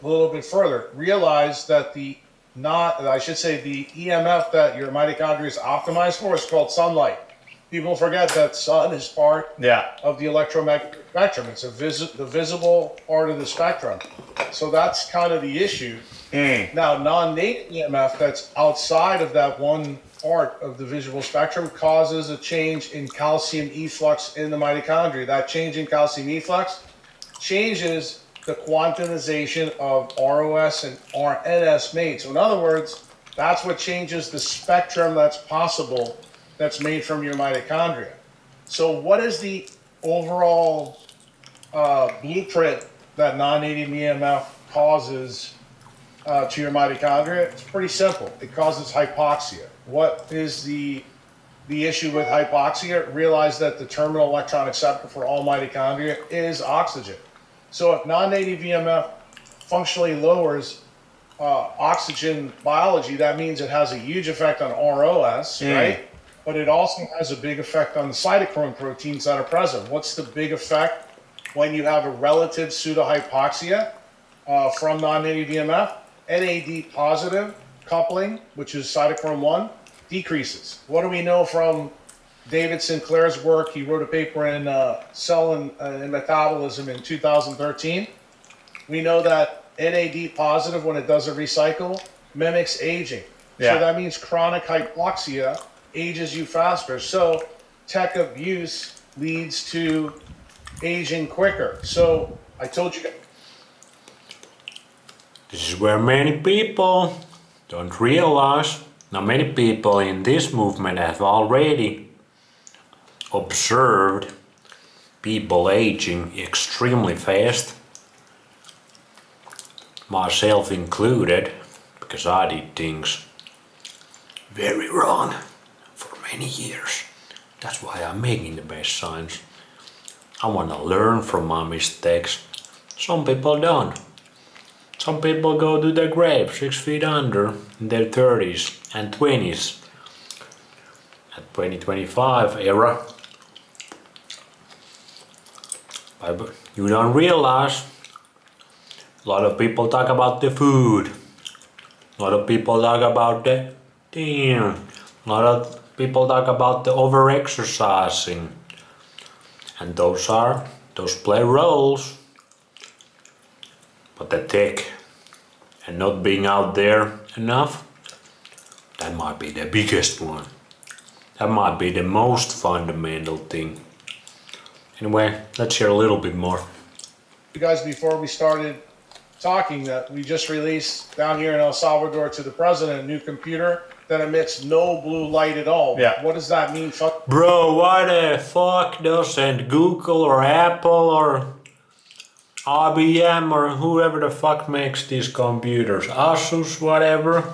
a little bit further. Realize that the EMF that your mitochondria is optimized for is called sunlight. People forget that sun is part of the electromagnetic spectrum. It's the visible part of the spectrum. So that's kind of the issue. Now, non-native EMF that's outside of that one part of the visual spectrum causes a change in calcium efflux in the mitochondria. That change in calcium efflux changes the quantization of ROS and RNS made. So in other words, that's what changes the spectrum that's possible that's made from your mitochondria. So what is the overall blueprint that non-native EMF causes to your mitochondria? It's pretty simple. It causes hypoxia. What is the issue with hypoxia? Realize that the terminal electron acceptor for all mitochondria is oxygen. So if non-native EMF functionally lowers oxygen biology, that means it has a huge effect on ROS, right? But it also has a big effect on the cytochrome proteins that are present. What's the big effect when you have a relative pseudohypoxia from non-native EMF? NAD positive coupling, which is cytochrome 1, decreases. What do we know from David Sinclair's work? He wrote a paper in Cell and Metabolism in 2013. We know that NAD positive, when it doesn't recycle, mimics aging. So that means chronic hypoxia ages you faster. So tech abuse leads to aging quicker. So I told you. This is where many people don't realize. Now many people in this movement have already observed people aging extremely fast, myself included, because I did things very wrong for many years. That's why I'm making the best science. I want to learn from my mistakes. Some people don't. Some people go to the grave 6 feet under in their 30s and 20s. At 2025 era. But you don't realize, a lot of people talk about the food. A lot of people talk about the a lot of people talk about the over-exercising. And those play roles. But the tech and not being out there enough, that might be the biggest one. That might be the most fundamental thing. Anyway, let's hear a little bit more. You guys, before we started talking, that we just released down here in El Salvador to the president a new computer that emits no blue light at all. What does that mean? Bro, why the fuck doesn't Google or Apple or IBM or whoever the fuck makes these computers, Asus, whatever,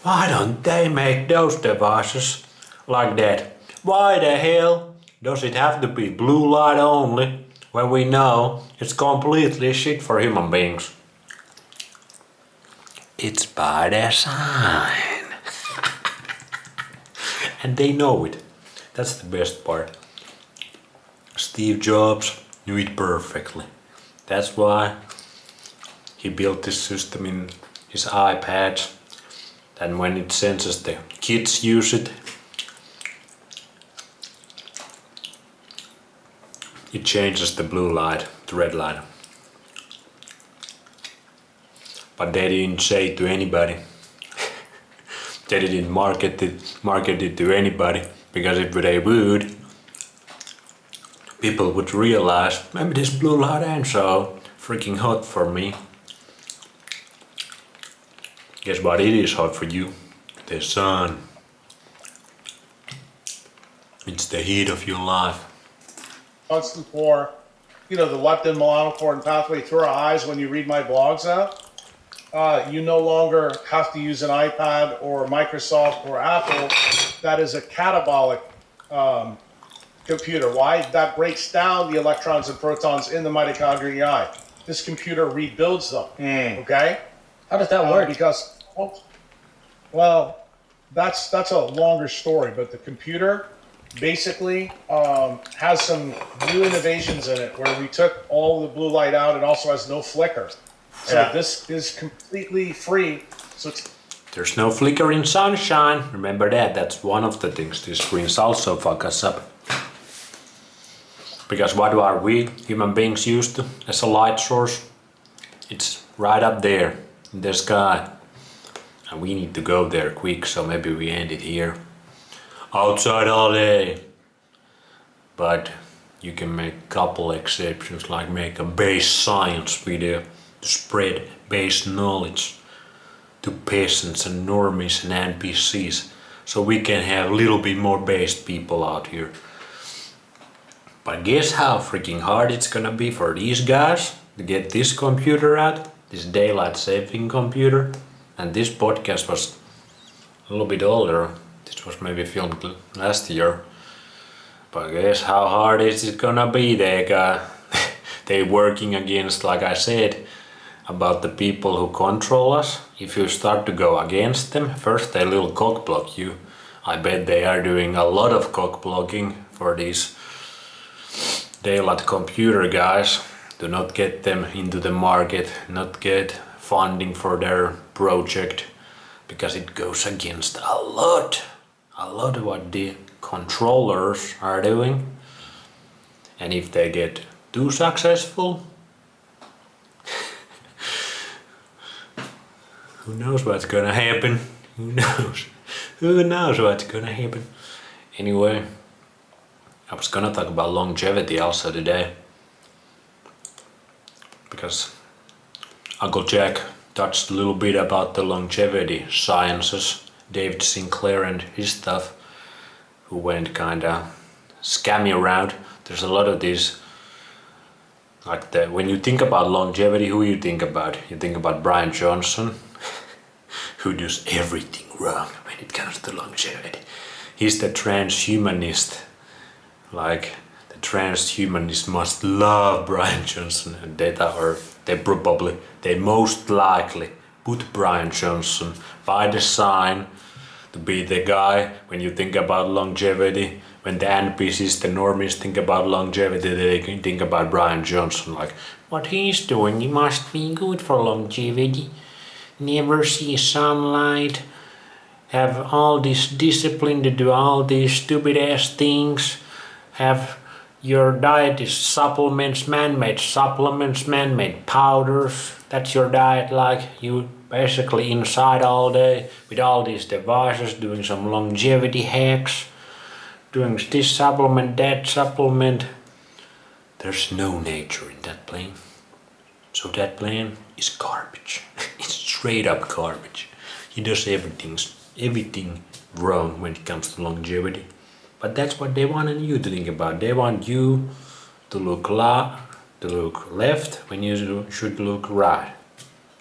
why don't they make those devices like that? Why the hell does it have to be blue light only when we know it's completely shit for human beings? It's by design. And they know it. That's the best part. Steve Jobs knew it perfectly. That's why he built this system in his iPads. And when it senses the kids use it, it changes the blue light to red light. But they didn't say it to anybody. They didn't market it to anybody, because if they would, people would realize maybe this blue light ain't so freaking hot for me. Guess what? It is hot for you. The sun. It's the heat of your life. Constant for, the leptin melanocortin pathway through our eyes when you read my blogs out. You no longer have to use an iPad or Microsoft or Apple. That is a catabolic computer. Why? That breaks down the electrons and protons in the mitochondria in the eye. This computer rebuilds them. Okay? How does that work? Because, well, that's a longer story, but the computer basically has some new innovations in it where we took all the blue light out. It also has no flicker. So this is completely free. So it's There's no flickering sunshine. Remember that. That's one of the things these screens also fuck us up. Because what are we human beings used to as a light source? It's right up there in the sky. And we need to go there quick, so maybe we end it here. Outside all day. But you can make a couple exceptions, like make a base science video to spread base knowledge to peasants and normies and NPCs, so we can have a little bit more based people out here. But guess how freaking hard it's gonna be for these guys to get this computer out, this daylight saving computer. And this podcast was a little bit older. This was maybe filmed last year. But guess how hard is it gonna be? They're working against, like I said, about the people who control us. If you start to go against them, first they little cock block you. I bet they are doing a lot of cock blocking for these daylight computer guys to not get them into the market, not get funding for their project, because it goes against a lot of what the controllers are doing. And if they get too successful, who knows what's gonna happen? Who knows? Who knows what's gonna happen? Anyway, I was gonna talk about longevity also today, because Uncle Jack touched a little bit about the longevity sciences, David Sinclair and his stuff, who went kinda scammy around. There's a lot of these, like when you think about longevity, who you think about? You think about Brian Johnson, who does everything wrong when it comes to longevity. He's the transhumanist. Like, the transhumanists must love Brian Johnson, and they most likely put Brian Johnson by the sign to be the guy. When you think about longevity, when the NPCs, the normies think about longevity, they think about Brian Johnson, like, what he's doing, he must be good for longevity. Never see sunlight, have all this discipline to do all these stupid ass things, have your diet is supplements, man-made powders. That's your diet, like you basically inside all day with all these devices, doing some longevity hacks, doing this supplement, that supplement. There's no nature in that plane. So that plan is garbage. It's straight up garbage. He does everything wrong when it comes to longevity. But that's what they want you to think about. They want you to look left when you should look right.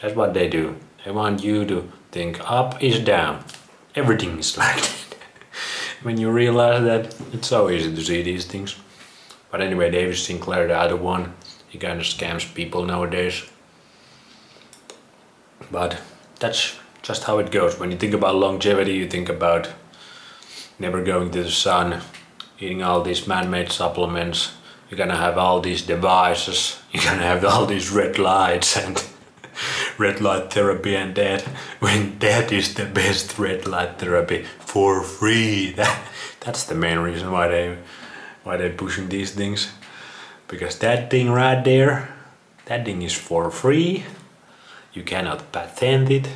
That's what they do. They want you to think up is down. Everything is like that. When you realize that, it's so easy to see these things. But anyway, David Sinclair, the other one, he kind of scams people nowadays. But that's just how it goes. When you think about longevity, you think about never going to the sun, eating all these man-made supplements. You're gonna have all these devices. You're gonna have all these red lights and red light therapy and that. When that is the best red light therapy for free. That's the main reason why they're pushing these things. Because that thing right there, that thing is for free. You cannot patent it.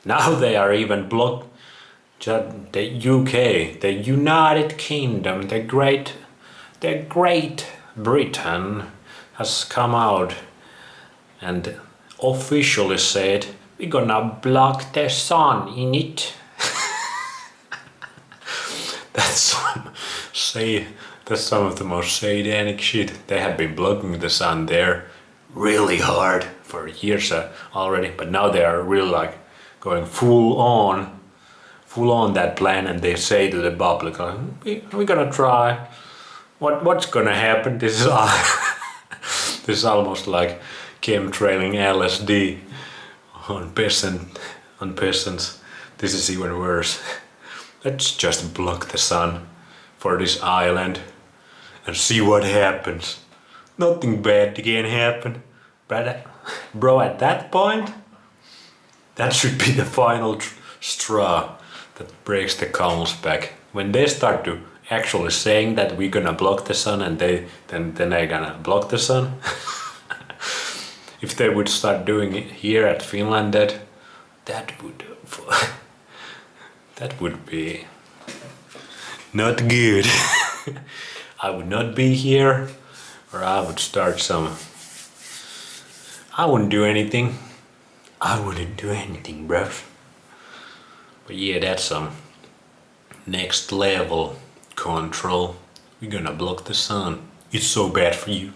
Now they are even blocked. The UK, the United Kingdom, the Great Britain has come out and officially said, we're gonna block the sun in it. That's some of the most satanic shit. They have been blocking the sun there really hard for years already, but now they are really like going full on that plan, and they say to the public, like, we're gonna try. What's gonna happen? This is almost like chemtrailing LSD on peasants. This is even worse. Let's just block the sun for this island and see what happens. Nothing bad can happen. But Bro, at that point, that should be the final straw that breaks the camel's back. When they start to actually saying that we're gonna block the sun and then they're gonna block the sun. If they would start doing it here at Finland, that would be not good. I would not be here, or I would start I wouldn't do anything. I wouldn't do anything, bros. But yeah, that's some next level control. We're gonna block the sun. It's so bad for you.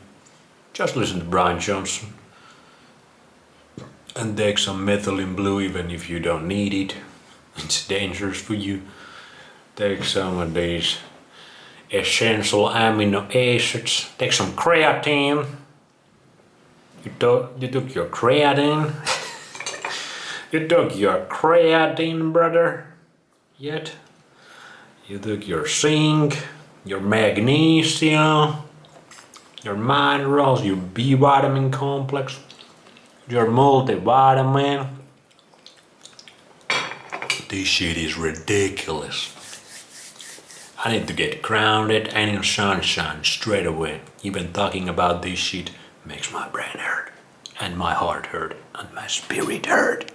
Just listen to Brian Johnson. And take some methylene blue even if you don't need it. It's dangerous for you. Take some of these essential amino acids. Take some creatine. You took your creatine? You took your creatine, brother? Yet? You took your zinc, your magnesium, your minerals, your B vitamin complex, your multivitamin. This shit is ridiculous. I need to get grounded and in sunshine straight away. Even talking about this shit makes my brain hurt, and my heart hurt, and my spirit hurt.